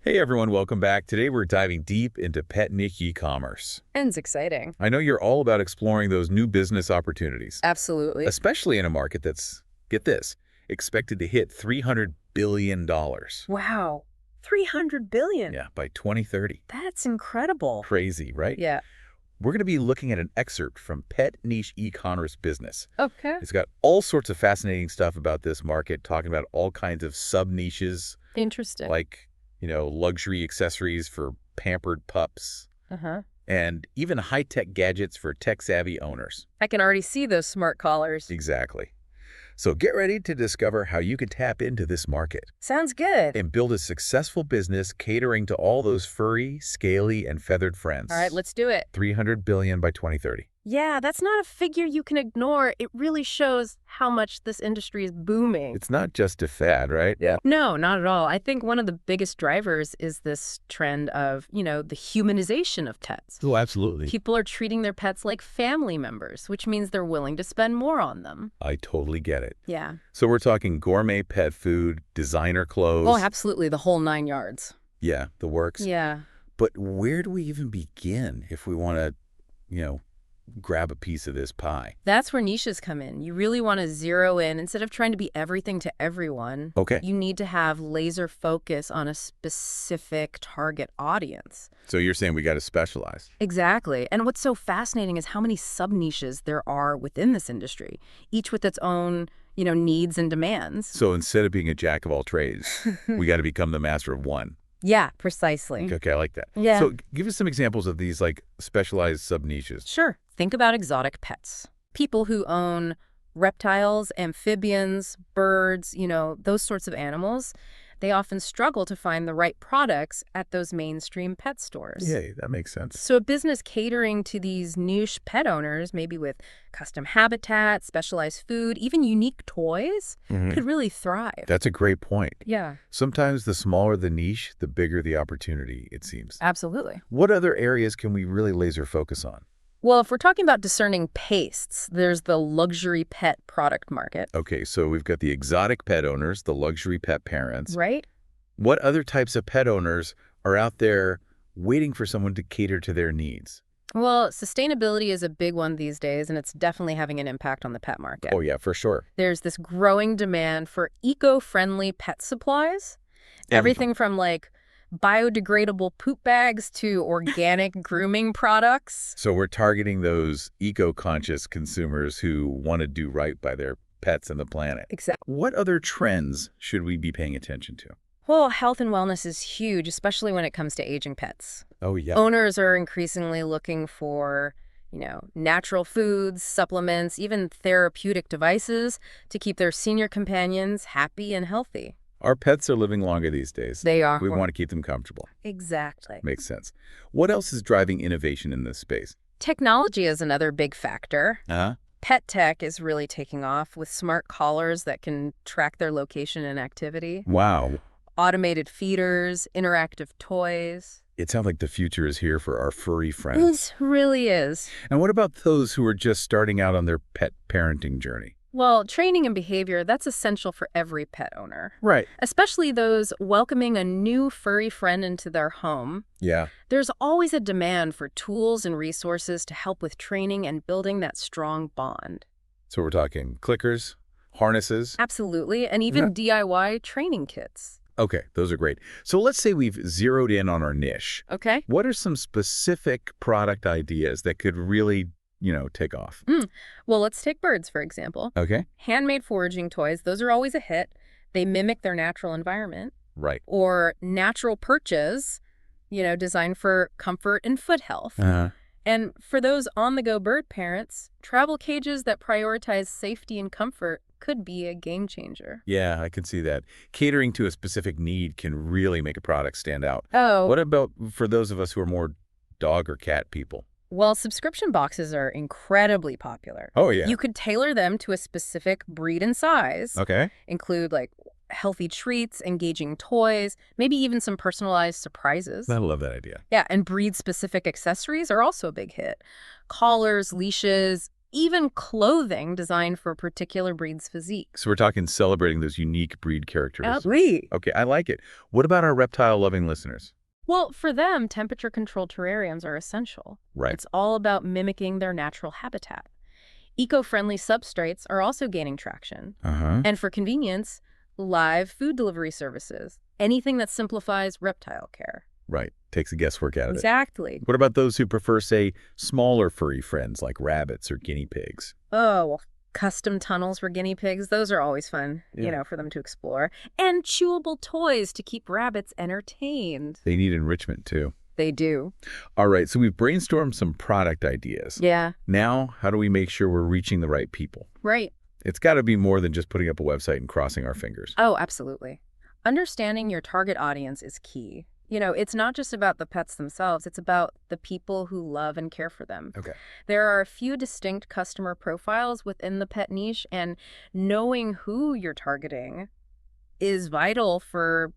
Hey everyone, welcome back. Today we're diving deep into pet niche e-commerce. And it's exciting. I know you're all about exploring those new business opportunities, Absolutely. especially in a market that's, get this, expected to hit $300 billion. Wow. 300 billion. Yeah, by 2030. That's incredible. Crazy, right? Yeah. We're going to be looking at an excerpt from Pet Niche E-commerce Business. Okay. It's got all sorts of fascinating stuff about this market, talking about all kinds of sub-niches, Interesting. like, luxury accessories for pampered pups, Uh-huh. and even high-tech gadgets for tech-savvy owners. I can already see those smart collars. Exactly. So get ready to discover how you can tap into this market Sounds good. and build a successful business catering to all those furry, scaly, and feathered friends. All right, let's do it. 300 billion by 2030. Yeah, that's not a figure you can ignore. It really shows how much this industry is booming. It's not just a fad, right? Yeah. No, not at all. I think one of the biggest drivers is this trend of, the humanization of pets. Oh, absolutely. People are treating their pets like family members, which means they're willing to spend more on them. I totally get it. Yeah. So we're talking gourmet pet food, designer clothes. Oh, absolutely. The whole 9 yards. Yeah, the works. Yeah. But where do we even begin if we want to, grab a piece of this pie? That's where niches come in. You really want to zero in. Instead of trying to be everything to everyone, Okay. you need to have laser focus on a specific target audience. So you're saying we got to specialize. Exactly. And what's so fascinating is how many sub-niches there are within this industry, each with its own, needs and demands. So instead of being a jack of all trades, we got to become the master of one. Yeah, precisely. Okay, I like that. Yeah. So give us some examples of these specialized sub-niches. Sure. Think about exotic pets. People who own reptiles, amphibians, birds, those sorts of animals, they often struggle to find the right products at those mainstream pet stores. Yay, that makes sense. So a business catering to these niche pet owners, maybe with custom habitat, specialized food, even unique toys, could really thrive. That's a great point. Yeah, Sometimes the smaller the niche, the bigger the opportunity, it seems. absolutely. What other areas can we really laser focus on? Well, if we're talking about discerning tastes, there's the luxury pet product market. Okay, so we've got the exotic pet owners, the luxury pet parents. Right? What other types of pet owners are out there waiting for someone to cater to their needs? Well, sustainability is a big one these days, and it's definitely having an impact on the pet market. Oh, yeah, for sure. There's this growing demand for eco-friendly pet supplies. Everything from biodegradable poop bags to organic grooming products. So we're targeting those eco-conscious consumers who want to do right by their pets and the planet. Exactly. What other trends should we be paying attention to? Well, health and wellness is huge, especially when it comes to aging pets. Oh, yeah. Owners are increasingly looking for, natural foods, supplements, even therapeutic devices to keep their senior companions happy and healthy. Our pets are living longer these days. They are. We want to keep them comfortable. Exactly. Makes sense. What else is driving innovation in this space? Technology is another big factor. Uh-huh. Pet tech is really taking off with smart collars that can track their location and activity, Wow. automated feeders, interactive toys. It sounds like the future is here for our furry friends. It really is. And what about those who are just starting out on their pet parenting journey? Well, training and behavior, that's essential for every pet owner, Right. especially those welcoming a new furry friend into their home. Yeah. There's always a demand for tools and resources to help with training and building that strong bond. So we're talking clickers, harnesses. Absolutely, and even DIY training kits. Okay, those are great. So let's say we've zeroed in on our niche. Okay? What are some specific product ideas that could really, take off? Well, let's take birds, for example. Okay. Handmade foraging toys, those are always a hit. They mimic their natural environment. Right. Or natural perches, designed for comfort and foot health. Uh-huh. And for those on-the-go bird parents, travel cages that prioritize safety and comfort could be a game changer. Yeah, I can see that. Catering to a specific need can really make a product stand out. Oh, What about for those of us who are more dog or cat people? well, subscription boxes are incredibly popular. Oh, yeah. You could tailor them to a specific breed and size, Okay. include healthy treats, engaging toys, maybe even some personalized surprises. I love that idea. Yeah, and breed-specific accessories are also a big hit. Collars, leashes, even clothing designed for a particular breed's physique. So we're talking celebrating those unique breed characteristics. Absolutely. Okay, I like it. What about our reptile-loving listeners? Well, for them, temperature-controlled terrariums are essential. Right. It's all about mimicking their natural habitat. Eco-friendly substrates are also gaining traction. Uh-huh. And for convenience, live food delivery services. Anything that simplifies reptile care. Right. Takes the guesswork out of it. Exactly. What about those who prefer, say, smaller furry friends like rabbits or guinea pigs? Oh, well, custom tunnels for guinea pigs, those are always fun, for them to explore. And chewable toys to keep rabbits entertained. They need enrichment, too. They do. All right, so we've brainstormed some product ideas. Yeah. Now, how do we make sure we're reaching the right people? Right. It's got to be more than just putting up a website and crossing our fingers. Oh, absolutely. Understanding your target audience is key. It's not just about the pets themselves, it's about the people who love and care for them. Okay. There are a few distinct customer profiles within the pet niche, and knowing who you're targeting is vital for,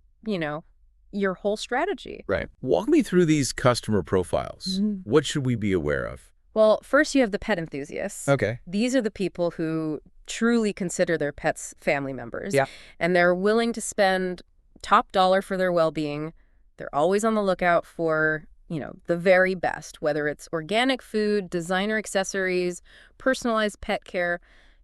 your whole strategy. Right. Walk me through these customer profiles. Mhm. What should we be aware of? Well, first you have the pet enthusiasts. Okay. These are the people who truly consider their pets family members. Yeah. And they're willing to spend top dollar for their well-being. They're always on the lookout for, the very best, whether it's organic food, designer accessories, personalized pet care,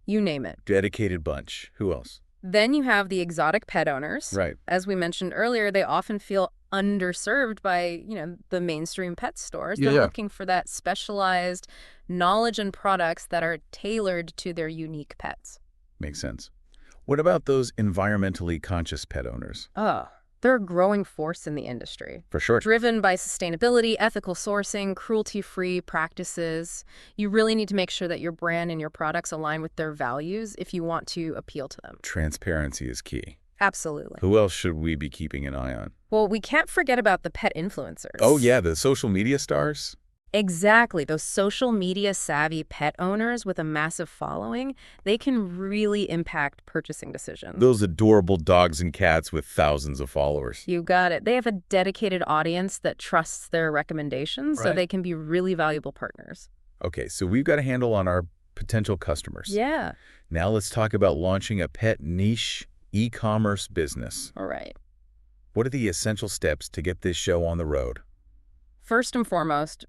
you name it. Dedicated bunch. Who else? Then you have the exotic pet owners. Right. As we mentioned earlier, they often feel underserved by, the mainstream pet stores. They're looking for that specialized knowledge and products that are tailored to their unique pets. Makes sense. What about those environmentally conscious pet owners? Oh, they're a growing force in the industry. For sure. Driven by sustainability, ethical sourcing, cruelty-free practices. You really need to make sure that your brand and your products align with their values if you want to appeal to them. Transparency is key. Absolutely. Who else should we be keeping an eye on? Well, we can't forget about the pet influencers. Oh, yeah, the social media stars? Exactly. Those social media savvy pet owners with a massive following, they can really impact purchasing decisions. Those adorable dogs and cats with thousands of followers. You got it. They have a dedicated audience that trusts their recommendations, so Right. they can be really valuable partners. Okay, so we've got a handle on our potential customers. Yeah. Now let's talk about launching a pet niche e-commerce business. All right. What are the essential steps to get this show on the road? First and foremost,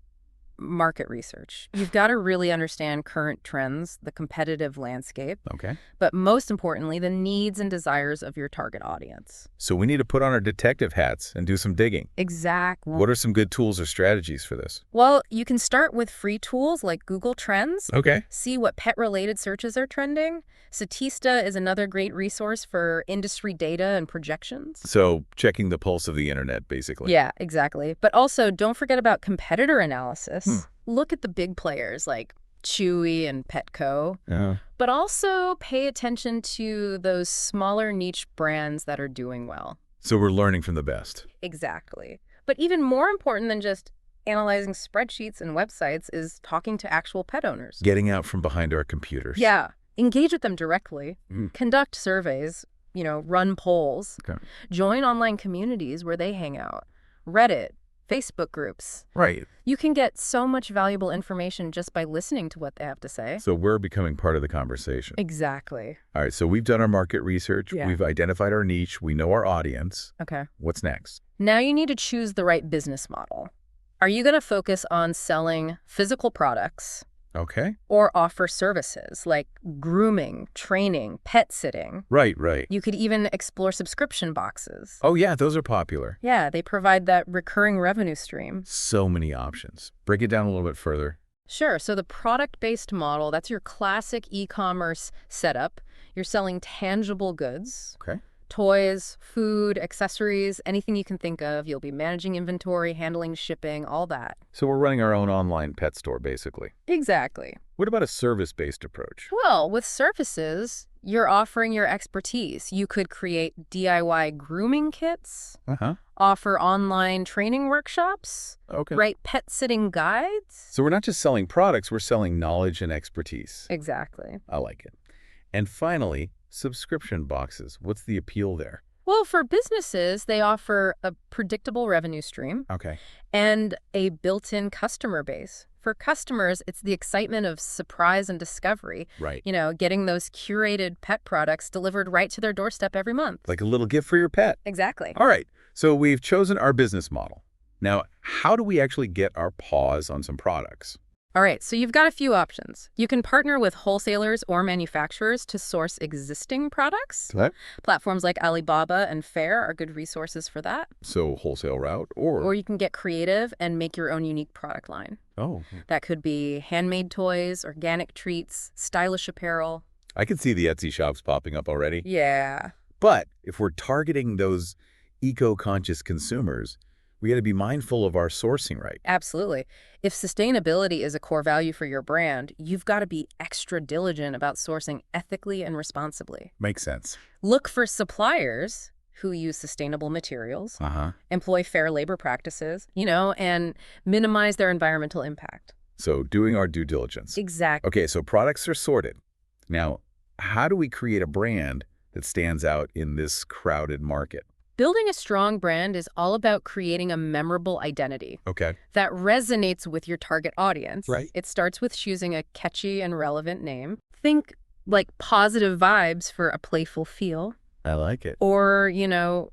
market research. You've got to really understand current trends, the competitive landscape, Okay. but most importantly, the needs and desires of your target audience. So we need to put on our detective hats and do some digging. Exactly. What are some good tools or strategies for this? Well, you can start with free tools like Google Trends. Okay. See what pet-related searches are trending. Statista is another great resource for industry data and projections. So checking the pulse of the internet, basically. Yeah, exactly. But also, don't forget about competitor analysis. Look at the big players like Chewy and Petco. Yeah. But also pay attention to those smaller niche brands that are doing well. So we're learning from the best. Exactly. But even more important than just analyzing spreadsheets and websites is talking to actual pet owners. Getting out from behind our computers. Yeah. Engage with them directly. Mhm. Conduct surveys, run polls. Okay. Join online communities where they hang out. Reddit, Facebook groups. Right. You can get so much valuable information just by listening to what they have to say. So we're becoming part of the conversation. Exactly. All right, so we've done our market research. Yeah. We've identified our niche. We know our audience. Okay. What's next? Now you need to choose the right business model. Are you going to focus on selling physical products Okay. or offer services like grooming, training, pet sitting? Right. You could even explore subscription boxes. Oh, yeah, those are popular. Yeah, they provide that recurring revenue stream. So many options. Break it down a little bit further. Sure, so the product-based model, that's your classic e-commerce setup. You're selling tangible goods. Okay. Toys, food, accessories, anything you can think of. You'll be managing inventory, handling shipping, all that. So we're running our own online pet store, basically. Exactly. What about a service-based approach? Well, with services, you're offering your expertise. You could create DIY grooming kits, Uh-huh. offer online training workshops, Okay. write pet sitting guides. So we're not just selling products, we're selling knowledge and expertise. Exactly. I like it. And finally, subscription boxes. What's the appeal there? Well, for businesses, they offer a predictable revenue stream Okay. and a built-in customer base. For customers, it's the excitement of surprise and discovery, Right. getting those curated pet products delivered right to their doorstep every month. Like a little gift for your pet. Exactly. All right. So we've chosen our business model. Now, how do we actually get our paws on some products? All right, so you've got a few options. You can partner with wholesalers or manufacturers to source existing products. What? Platforms like Alibaba and Faire are good resources for that. So wholesale route or... Or you can get creative and make your own unique product line. Oh. That could be handmade toys, organic treats, stylish apparel. I can see the Etsy shops popping up already. Yeah. But if we're targeting those eco-conscious consumers, we got to be mindful of our sourcing, right? Absolutely. If sustainability is a core value for your brand, you've got to be extra diligent about sourcing ethically and responsibly. Makes sense. Look for suppliers who use sustainable materials, employ fair labor practices, and minimize their environmental impact. So doing our due diligence. Exactly. Okay, so products are sorted. Now, how do we create a brand that stands out in this crowded market? Building a strong brand is all about creating a memorable identity Okay. that resonates with your target audience. Right. It starts with choosing a catchy and relevant name. Think like Positive Vibes for a playful feel. I like it. Or,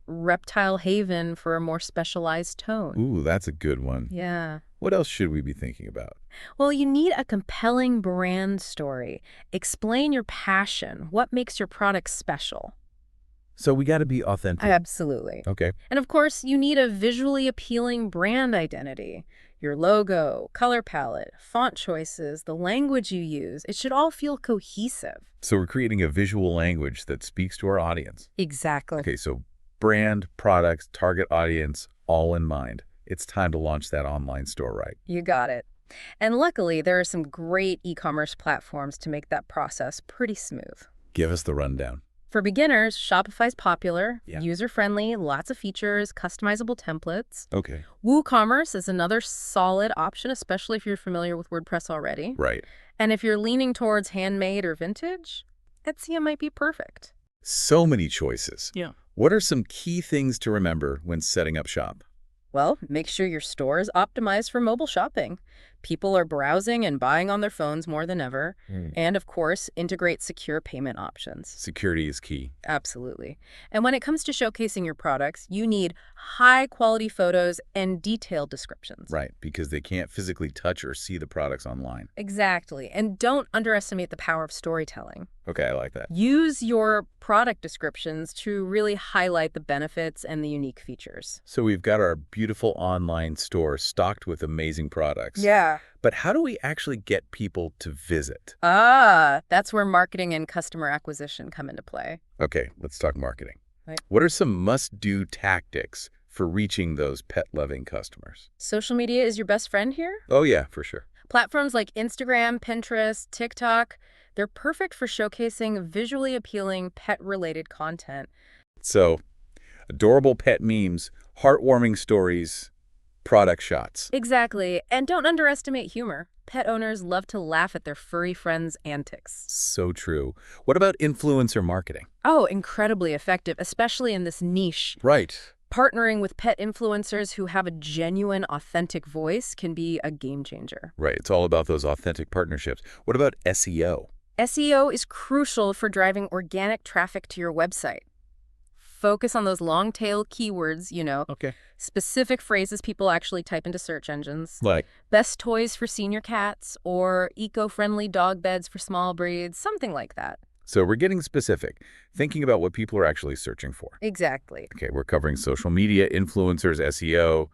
Reptile Haven for a more specialized tone. Ooh, that's a good one. Yeah. What else should we be thinking about? Well, you need a compelling brand story. Explain your passion. What makes your product special? So we got to be authentic. Absolutely. Okay. And of course, you need a visually appealing brand identity. Your logo, color palette, font choices, the language you use, it should all feel cohesive. So we're creating a visual language that speaks to our audience. Exactly. Okay, so brand, products, target audience, all in mind. It's time to launch that online store, right? You got it. And luckily, there are some great e-commerce platforms to make that process pretty smooth. Give us the rundown. For beginners, Shopify's popular, Yeah. user-friendly, lots of features, customizable templates. Okay. WooCommerce is another solid option, especially if you're familiar with WordPress already. Right. And if you're leaning towards handmade or vintage, Etsy might be perfect. So many choices. Yeah. What are some key things to remember when setting up shop? Well, make sure your store is optimized for mobile shopping. People are browsing and buying on their phones more than ever. And of course, integrate secure payment options. Security is key. Absolutely. And when it comes to showcasing your products, you need high-quality photos and detailed descriptions. Right, because they can't physically touch or see the products online. Exactly. And don't underestimate the power of storytelling. Okay, I like that. Use your product descriptions to really highlight the benefits and the unique features. So we've got our beautiful online store stocked with amazing products. Yeah. But how do we actually get people to visit? That's where marketing and customer acquisition come into play. Okay, let's talk marketing. Right. What are some must-do tactics for reaching those pet-loving customers? Social media is your best friend here. Oh yeah, for sure. Platforms like Instagram, Pinterest, TikTok, they're perfect for showcasing visually appealing pet-related content. So, adorable pet memes, heartwarming stories, product shots. Exactly. And don't underestimate humor. Pet owners love to laugh at their furry friends' antics. So true. What about influencer marketing? Oh, incredibly effective, especially in this niche. Right. Partnering with pet influencers who have a genuine, authentic voice can be a game changer. Right. It's all about those authentic partnerships. What about SEO? SEO is crucial for driving organic traffic to your website. Focus on those long-tail keywords, Okay. specific phrases people actually type into search engines. Like? Best toys for senior cats or eco-friendly dog beds for small breeds, something like that. So we're getting specific, thinking about what people are actually searching for. Exactly. Okay, we're covering social media, influencers, SEO,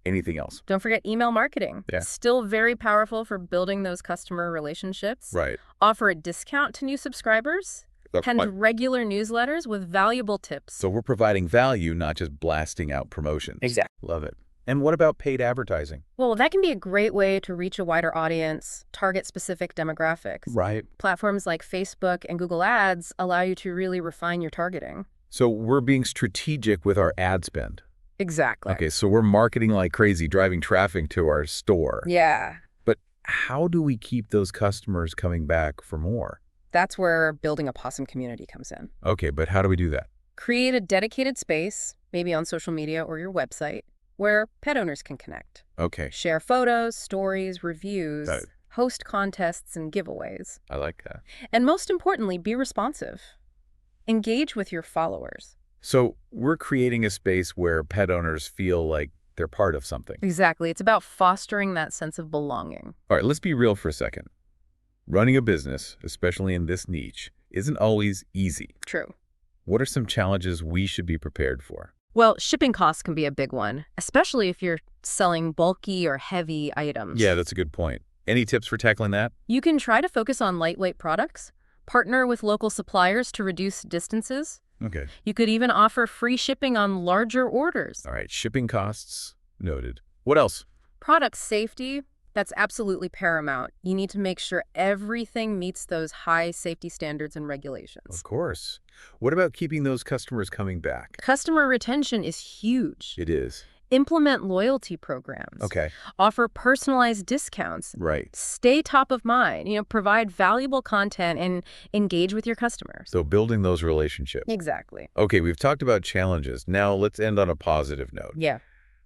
anything else. Don't forget email marketing. Yeah. Still very powerful for building those customer relationships. Right. Offer a discount to new subscribers. Penned What? regular newsletters with valuable tips. So we're providing value, not just blasting out promotions. Exactly. Love it. And what about paid advertising? Well, that can be a great way to reach a wider audience, target specific demographics. Right. Platforms like Facebook and Google Ads allow you to really refine your targeting. So we're being strategic with our ad spend. Exactly. Okay, so we're marketing like crazy, driving traffic to our store. Yeah. But how do we keep those customers coming back for more? That's where building a possum community comes in. Okay, but how do we do that? Create a dedicated space, maybe on social media or your website, where pet owners can connect. Okay, Share photos, stories, reviews, got it. host contests and giveaways. I like that. And most importantly, be responsive. Engage with your followers. So we're creating a space where pet owners feel like they're part of something. Exactly. It's about fostering that sense of belonging. All right, let's be real for a second. Running a business, especially in this niche, isn't always easy. True. What are some challenges we should be prepared for? Well, shipping costs can be a big one, especially if you're selling bulky or heavy items. Yeah, that's a good point. Any tips for tackling that? You can try to focus on lightweight products, partner with local suppliers to reduce distances. Okay. You could even offer free shipping on larger orders. All right, shipping costs, noted. What else? Product safety, that's absolutely paramount. You need to make sure everything meets those high safety standards and regulations. Of course. What about keeping those customers coming back? Customer retention is huge. It is. Implement loyalty programs. Okay. Offer personalized discounts. Right. Stay top of mind. Provide valuable content and engage with your customers. So building those relationships. Exactly. Okay, we've talked about challenges. Now let's end on a positive note. Yeah.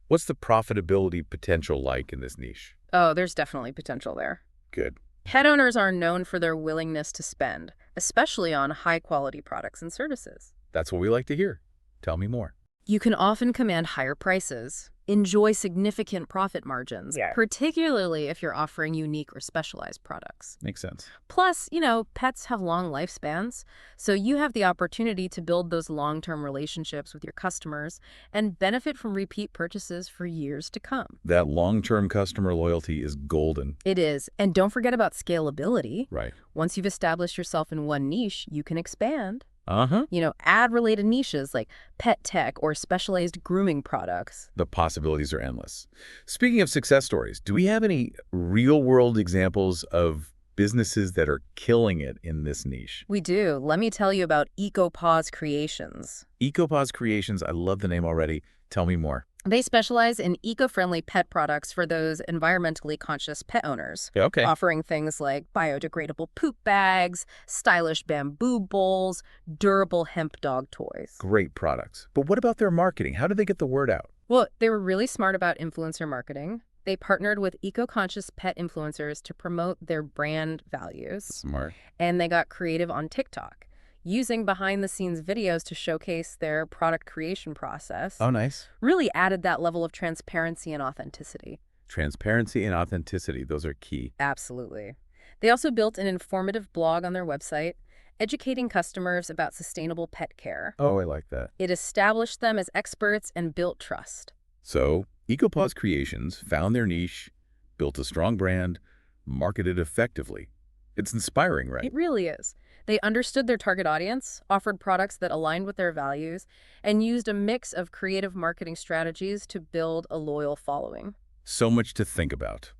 What's the profitability potential like in this niche? Oh, there's definitely potential there. Good. Pet owners are known for their willingness to spend, especially on high-quality products and services. That's what we like to hear. Tell me more. You can often command higher prices, enjoy significant profit margins, particularly if you're offering unique or specialized products. Makes sense. Plus, pets have long lifespans, so you have the opportunity to build those long-term relationships with your customers and benefit from repeat purchases for years to come. That long-term customer loyalty is golden. It is. And don't forget about scalability. Right. Once you've established yourself in one niche, you can expand. Uh-huh. Add related niches like pet tech or specialized grooming products. The possibilities are endless. Speaking of success stories, do we have any real-world examples of businesses that are killing it in this niche? We do. Let me tell you about EcoPaws Creations. EcoPaws Creations, I love the name already. Tell me more. They specialize in eco-friendly pet products for those environmentally conscious pet owners. Yeah, okay. Offering things like biodegradable poop bags, stylish bamboo bowls, durable hemp dog toys. Great products. But what about their marketing? How did they get the word out? Well, they were really smart about influencer marketing. They partnered with eco-conscious pet influencers to promote their brand values. Smart. And they got creative on TikTok, using behind-the-scenes videos to showcase their product creation process. Oh, nice. Really added that level of transparency and authenticity. Transparency and authenticity, those are key. Absolutely. They also built an informative blog on their website, educating customers about sustainable pet care. Oh, I like that. It established them as experts and built trust. So, EcoPaws Creations found their niche, built a strong brand, marketed effectively. It's inspiring, right? It really is. They understood their target audience, offered products that aligned with their values, and used a mix of creative marketing strategies to build a loyal following. So much to think about.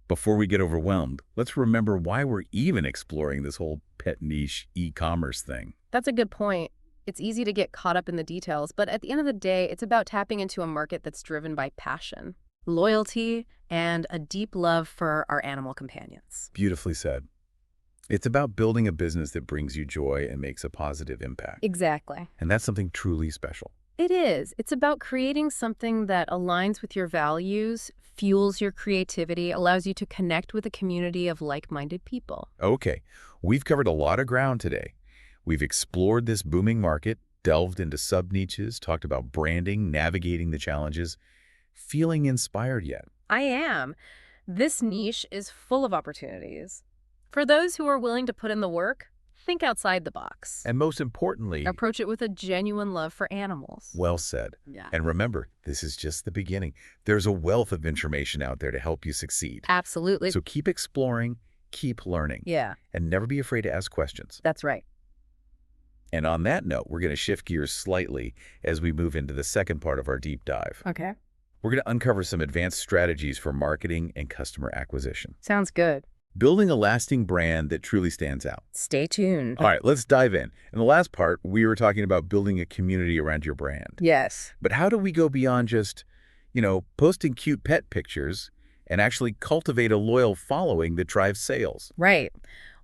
Before we get overwhelmed, let's remember why we're even exploring this whole pet niche e-commerce thing. That's a good point. It's easy to get caught up in the details, but at the end of the day, it's about tapping into a market that's driven by passion, loyalty, and a deep love for our animal companions. Beautifully said. It's about building a business that brings you joy and makes a positive impact. Exactly. And that's something truly special. It is. It's about creating something that aligns with your values, fuels your creativity, allows you to connect with a community of like-minded people. Okay, we've covered a lot of ground today. We've explored this booming market, delved into sub-niches, talked about branding, navigating the challenges. Feeling inspired yet? I am. This niche is full of opportunities. For those who are willing to put in the work, think outside the box. And most importantly, Approach it with a genuine love for animals. well said. Yeah. And remember, this is just the beginning. There's a wealth of information out there to help you succeed. Absolutely. So keep exploring, keep learning, Yeah, and never be afraid to ask questions. that's right. And on that note, we're going to shift gears slightly as we move into the second part of our deep dive. Okay. We're going to uncover some advanced strategies for marketing and customer acquisition. Sounds good. Building a lasting brand that truly stands out. Stay tuned. All right, let's dive in. In the last part, we were talking about building a community around your brand. Yes. But how do we go beyond just, posting cute pet pictures and actually cultivate a loyal following that drives sales? Right.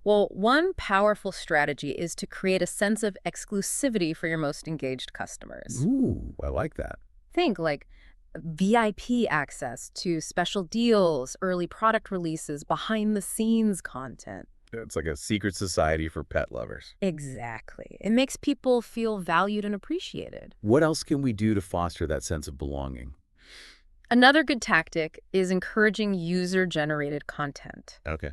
Well, one powerful strategy is to create a sense of exclusivity for your most engaged customers. Ooh, I like that. Think like VIP access to special deals, early product releases, behind the scenes content. It's like a secret society for pet lovers. Exactly. It makes people feel valued and appreciated. What else can we do to foster that sense of belonging? Another good tactic is encouraging user-generated content. Okay.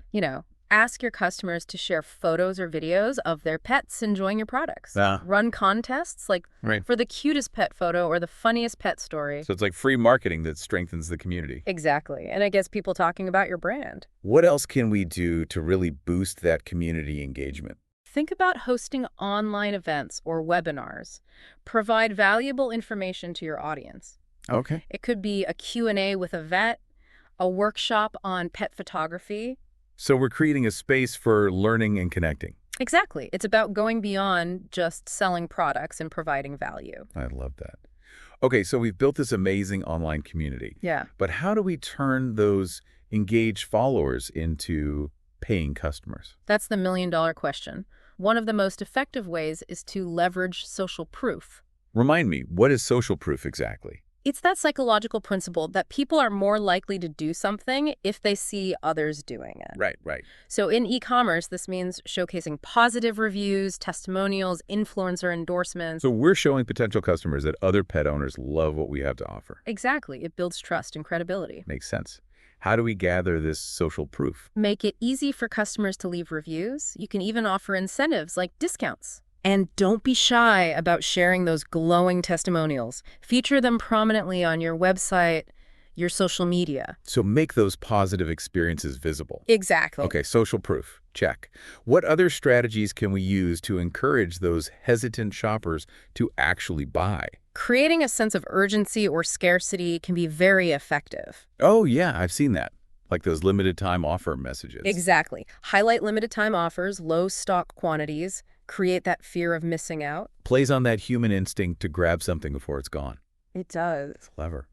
Ask your customers to share photos or videos of their pets enjoying your products. Ah. Run contests like Right. for the cutest pet photo or the funniest pet story. So it's like free marketing that strengthens the community. Exactly. And it gets people talking about your brand. What else can we do to really boost that community engagement? Think about hosting online events or webinars. Provide valuable information to your audience. Okay. It could be a Q&A with a vet, a workshop on pet photography. So we're creating a space for learning and connecting. Exactly. It's about going beyond just selling products and providing value. I love that. Okay, so we've built this amazing online community. Yeah. But how do we turn those engaged followers into paying customers? That's the million-dollar question. One of the most effective ways is to leverage social proof. Remind me, what is social proof exactly? It's that psychological principle that people are more likely to do something if they see others doing it. Right. So in e-commerce, this means showcasing positive reviews, testimonials, influencer endorsements. So we're showing potential customers that other pet owners love what we have to offer. Exactly. It builds trust and credibility. Makes sense. How do we gather this social proof? Make it easy for customers to leave reviews. You can even offer incentives like discounts. And don't be shy about sharing those glowing testimonials. Feature them prominently on your website, your social media. So make those positive experiences visible. Exactly. Okay, social proof. Check. What other strategies can we use to encourage those hesitant shoppers to actually buy? Creating a sense of urgency or scarcity can be very effective. Oh, yeah, I've seen that. Like those limited time offer messages. Exactly. Highlight limited time offers, low stock quantities, create that fear of missing out. Plays on that human instinct to grab something before it's gone. It does. Clever.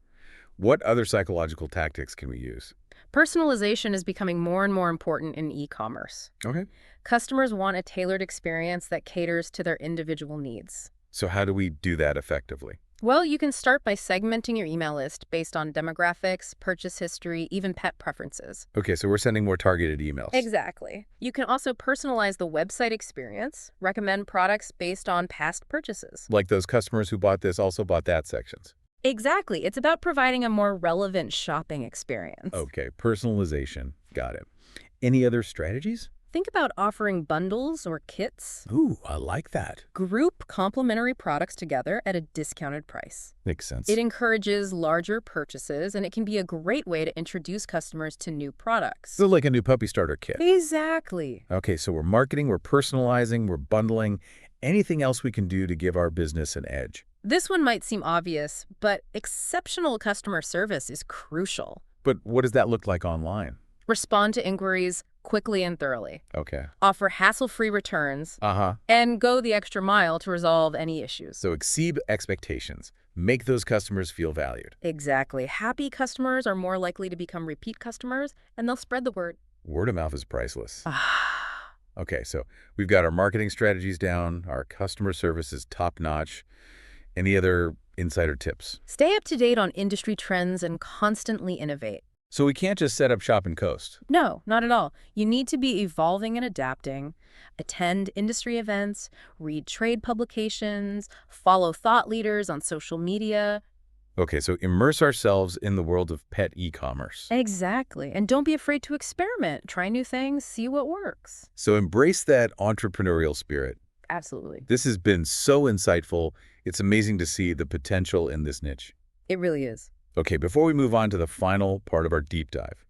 What other psychological tactics can we use? Personalization is becoming more and more important in e-commerce. Okay. Customers want a tailored experience that caters to their individual needs. So how do we do that effectively? Well, you can start by segmenting your email list based on demographics, purchase history, even pet preferences. Okay, so we're sending more targeted emails. Exactly. You can also personalize the website experience, recommend products based on past purchases. Like those customers who bought this also bought that sections. Exactly. It's about providing a more relevant shopping experience. Okay, personalization. Got it. Any other strategies? Think about offering bundles or kits. Ooh, I like that. Group complementary products together at a discounted price. Makes sense. It encourages larger purchases, and it can be a great way to introduce customers to new products. So like a new puppy starter kit. Exactly. Okay, so we're marketing, we're personalizing, we're bundling. Anything else we can do to give our business an edge? This one might seem obvious, but exceptional customer service is crucial. But what does that look like online? Respond to inquiries quickly and thoroughly. Okay. Offer hassle-free returns. Uh-huh. And go the extra mile to resolve any issues. So exceed expectations. Make those customers feel valued. Exactly. Happy customers are more likely to become repeat customers, and they'll spread the word. Word of mouth is priceless. Okay, so we've got our marketing strategies down. Our customer service is top-notch. Any other insider tips? Stay up to date on industry trends and constantly innovate. So we can't just set up shop and coast. No, not at all. You need to be evolving and adapting, attend industry events, read trade publications, follow thought leaders on social media. Okay, so immerse ourselves in the world of pet e-commerce. Exactly. And don't be afraid to experiment. Try new things, see what works. So embrace that entrepreneurial spirit. Absolutely. This has been so insightful. It's amazing to see the potential in this niche. It really is. Okay, before we move on to the final part of our deep dive,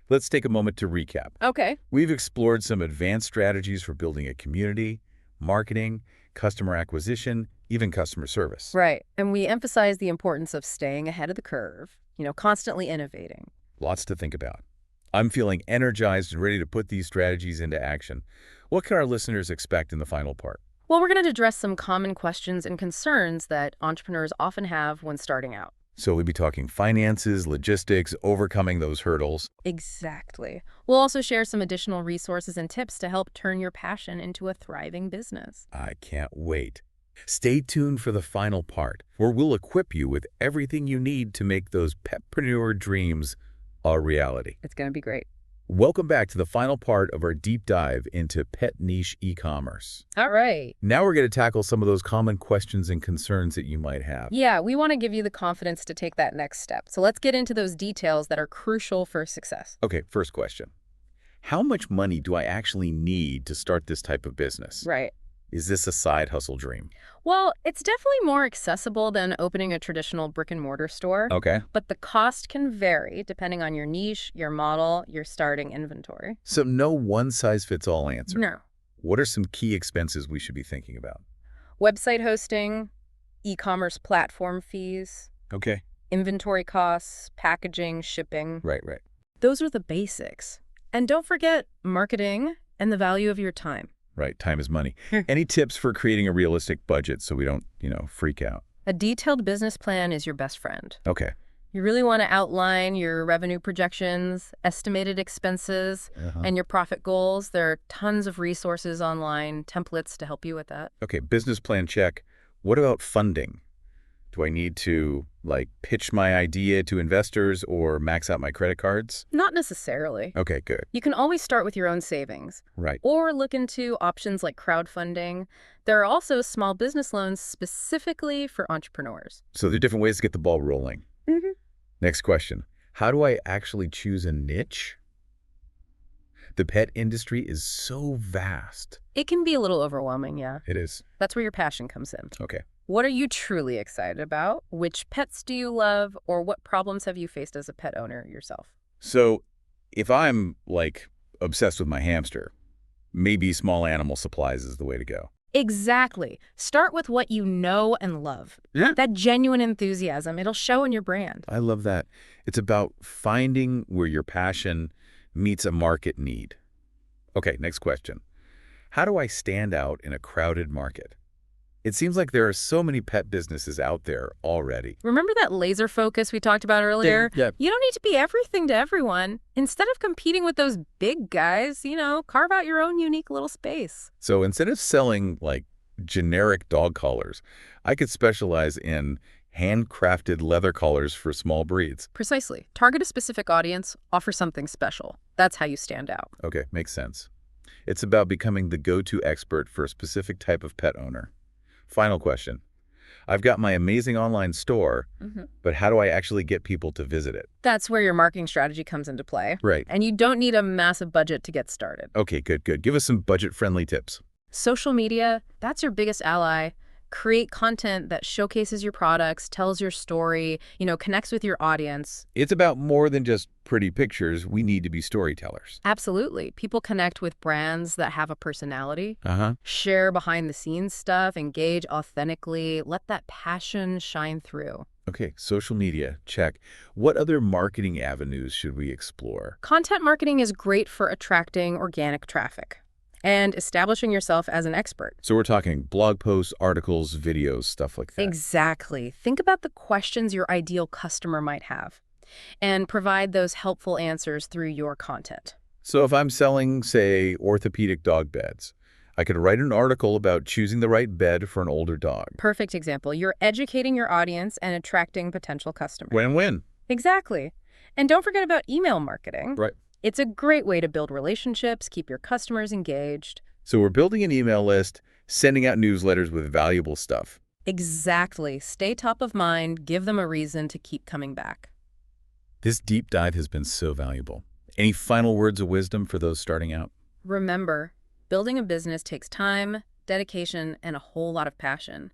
let's take a moment to recap. Okay. We've explored some advanced strategies for building a community, marketing, customer acquisition, even customer service. Right. And we emphasize the importance of staying ahead of the curve, constantly innovating. Lots to think about. I'm feeling energized and ready to put these strategies into action. What can our listeners expect in the final part? Well, we're going to address some common questions and concerns that entrepreneurs often have when starting out. So we'll be talking finances, logistics, overcoming those hurdles. Exactly. We'll also share some additional resources and tips to help turn your passion into a thriving business. I can't wait. Stay tuned for the final part, where we'll equip you with everything you need to make those petpreneur dreams a reality. It's going to be great. Welcome back to the final part of our deep dive into pet niche e-commerce. All right. Now we're going to tackle some of those common questions and concerns that you might have. Yeah, we want to give you the confidence to take that next step. So let's get into those details that are crucial for success. Okay, first question. How much money do I actually need to start this type of business? Right. Is this a side hustle dream? Well, it's definitely more accessible than opening a traditional brick-and-mortar store. Okay. But the cost can vary depending on your niche, your model, your starting inventory. So no one-size-fits-all answer. No. What are some key expenses we should be thinking about? Website hosting, e-commerce platform fees, Okay. inventory costs, packaging, shipping. Right. Those are the basics. And don't forget marketing and the value of your time. Right, time is money. Any tips for creating a realistic budget so we don't, freak out? A detailed business plan is your best friend. Okay. You really want to outline your revenue projections, estimated expenses, and your profit goals. There are tons of resources online, templates to help you with that. Okay, business plan check. What about funding? Do I need to, pitch my idea to investors or max out my credit cards? Not necessarily. Okay, good. You can always start with your own savings. Right. Or look into options like crowdfunding. There are also small business loans specifically for entrepreneurs. So there are different ways to get the ball rolling. Mm-hmm. Next question. How do I actually choose a niche? The pet industry is so vast. It can be a little overwhelming, yeah. It is. That's where your passion comes in. Okay. What are you truly excited about? Which pets do you love? Or what problems have you faced as a pet owner yourself? So if I'm, obsessed with my hamster, maybe small animal supplies is the way to go. Exactly. Start with what you know and love. Yeah. That genuine enthusiasm, it'll show in your brand. I love that. It's about finding where your passion meets a market need. Okay, next question. How do I stand out in a crowded market? It seems like there are so many pet businesses out there already. Remember that laser focus we talked about earlier? Yeah. You don't need to be everything to everyone. Instead of competing with those big guys, carve out your own unique little space. So instead of selling, generic dog collars, I could specialize in handcrafted leather collars for small breeds. Precisely. Target a specific audience, offer something special. That's how you stand out. Okay, makes sense. It's about becoming the go-to expert for a specific type of pet owner. Final question. I've got my amazing online store, but how do I actually get people to visit it? That's where your marketing strategy comes into play. Right. And you don't need a massive budget to get started. Okay, good. Give us some budget-friendly tips. Social media, that's your biggest ally. Create content that showcases your products, tells your story, connects with your audience. It's about more than just pretty pictures. We need to be storytellers. Absolutely. People connect with brands that have a personality. Uh-huh. Share behind-the-scenes stuff, engage authentically, let that passion shine through. Okay, social media, check. What other marketing avenues should we explore? Content marketing is great for attracting organic traffic and establishing yourself as an expert. So we're talking blog posts, articles, videos, stuff like that. Exactly. Think about the questions your ideal customer might have and provide those helpful answers through your content. So if I'm selling, say, orthopedic dog beds, I could write an article about choosing the right bed for an older dog. Perfect example. You're educating your audience and attracting potential customers. Win-win. Exactly. And don't forget about email marketing. Right. It's a great way to build relationships, keep your customers engaged. So we're building an email list, sending out newsletters with valuable stuff. Exactly. Stay top of mind. Give them a reason to keep coming back. This deep dive has been so valuable. Any final words of wisdom for those starting out? Remember, building a business takes time, dedication, and a whole lot of passion.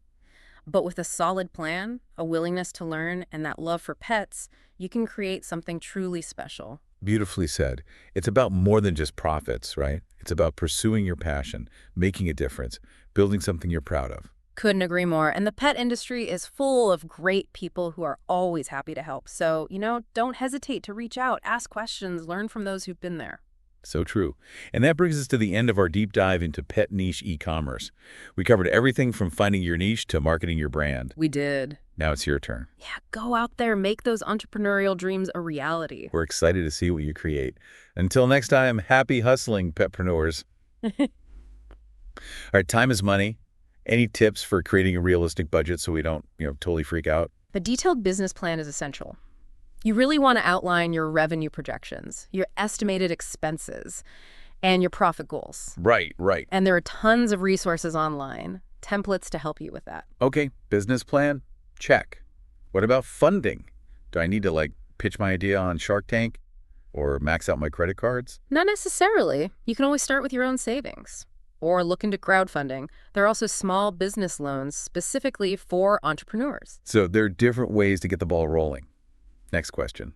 But with a solid plan, a willingness to learn, and that love for pets, you can create something truly special. Beautifully said. It's about more than just profits, right? It's about pursuing your passion, making a difference, building something you're proud of. Couldn't agree more. And the pet industry is full of great people who are always happy to help. So, don't hesitate to reach out, ask questions, learn from those who've been there. So true. And that brings us to the end of our deep dive into pet niche e-commerce. We covered everything from finding your niche to marketing your brand. We did. Now it's your turn. Yeah, go out there, make those entrepreneurial dreams a reality. We're excited to see what you create. Until next time, happy hustling, petpreneurs. All right, time is money. Any tips for creating a realistic budget so we don't, totally freak out? The detailed business plan is essential. You really want to outline your revenue projections, your estimated expenses, and your profit goals. Right. And there are tons of resources online, templates to help you with that. Okay, business plan? Check. What about funding? Do I need to, pitch my idea on Shark Tank or max out my credit cards? Not necessarily. You can always start with your own savings or look into crowdfunding. There are also small business loans specifically for entrepreneurs. So there are different ways to get the ball rolling. Next question.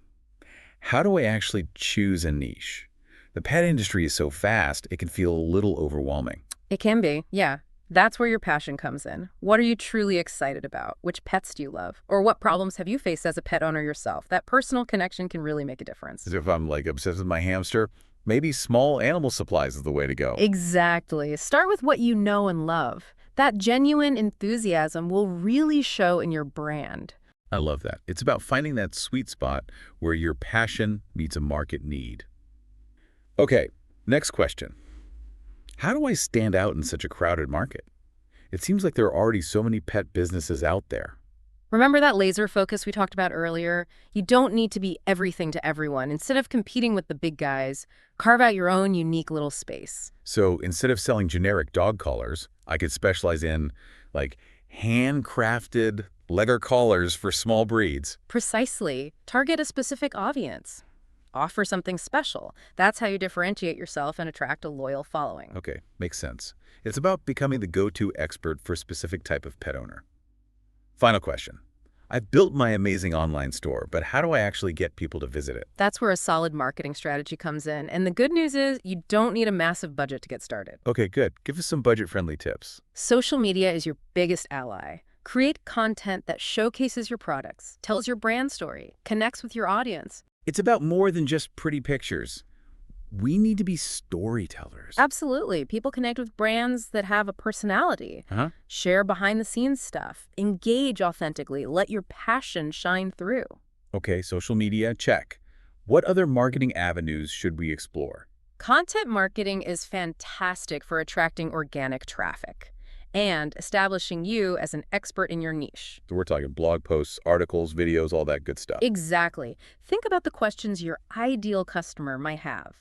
How do I actually choose a niche? The pet industry is so fast, it can feel a little overwhelming. It can be, yeah. That's where your passion comes in. What are you truly excited about? Which pets do you love? Or what problems have you faced as a pet owner yourself? That personal connection can really make a difference. As if I'm obsessed with my hamster, maybe small animal supplies is the way to go. Exactly. Start with what you know and love. That genuine enthusiasm will really show in your brand. I love that. It's about finding that sweet spot where your passion meets a market need. Okay, next question. How do I stand out in such a crowded market? It seems like there are already so many pet businesses out there. Remember that laser focus we talked about earlier? You don't need to be everything to everyone. Instead of competing with the big guys, carve out your own unique little space. So instead of selling generic dog collars, I could specialize in, handcrafted leather collars for small breeds. Precisely. Target a specific audience. Offer something special. That's how you differentiate yourself and attract a loyal following. Okay, makes sense. It's about becoming the go-to expert for a specific type of pet owner. Final question. I've built my amazing online store, but how do I actually get people to visit it? That's where a solid marketing strategy comes in. And the good news is you don't need a massive budget to get started. Okay, good. Give us some budget-friendly tips. Social media is your biggest ally. Create content that showcases your products, tells your brand story, connects with your audience. It's about more than just pretty pictures. We need to be storytellers. Absolutely. People connect with brands that have a personality. Share behind-the-scenes stuff. Engage authentically. Let your passion shine through. Okay, social media, check. What other marketing avenues should we explore? Content marketing is fantastic for attracting organic traffic and establishing you as an expert in your niche. So we're talking blog posts, articles, videos, all that good stuff. Exactly. Think about the questions your ideal customer might have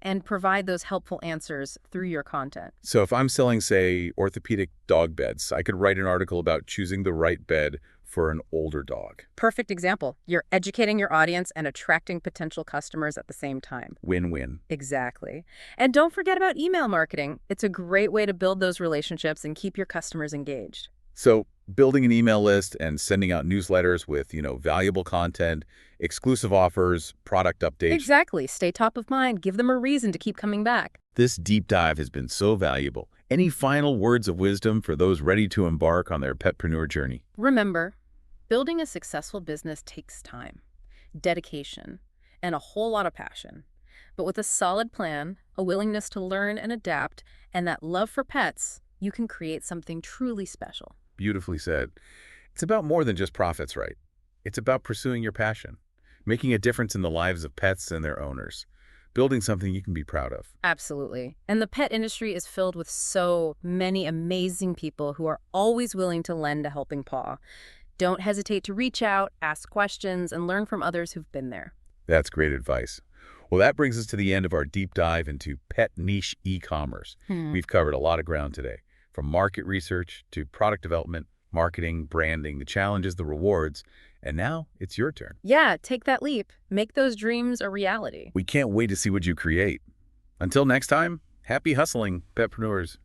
and provide those helpful answers through your content. So if I'm selling, say, orthopedic dog beds, I could write an article about choosing the right bed for an older dog. Perfect example. You're educating your audience and attracting potential customers at the same time. Win-win. Exactly. And don't forget about email marketing. It's a great way to build those relationships and keep your customers engaged. So building an email list and sending out newsletters with, valuable content, exclusive offers, product updates. Exactly. Stay top of mind. Give them a reason to keep coming back. This deep dive has been so valuable. Any final words of wisdom for those ready to embark on their petpreneur journey? Remember, building a successful business takes time, dedication, and a whole lot of passion. But with a solid plan, a willingness to learn and adapt, and that love for pets, you can create something truly special. Beautifully said. It's about more than just profits, right? It's about pursuing your passion, making a difference in the lives of pets and their owners, building something you can be proud of. Absolutely. And the pet industry is filled with so many amazing people who are always willing to lend a helping paw. Don't hesitate to reach out, ask questions, and learn from others who've been there. That's great advice. Well, that brings us to the end of our deep dive into pet niche e-commerce. We've covered a lot of ground today, from market research to product development, marketing, branding, the challenges, the rewards, and now it's your turn. Yeah, take that leap. Make those dreams a reality. We can't wait to see what you create. Until next time, happy hustling, petpreneurs.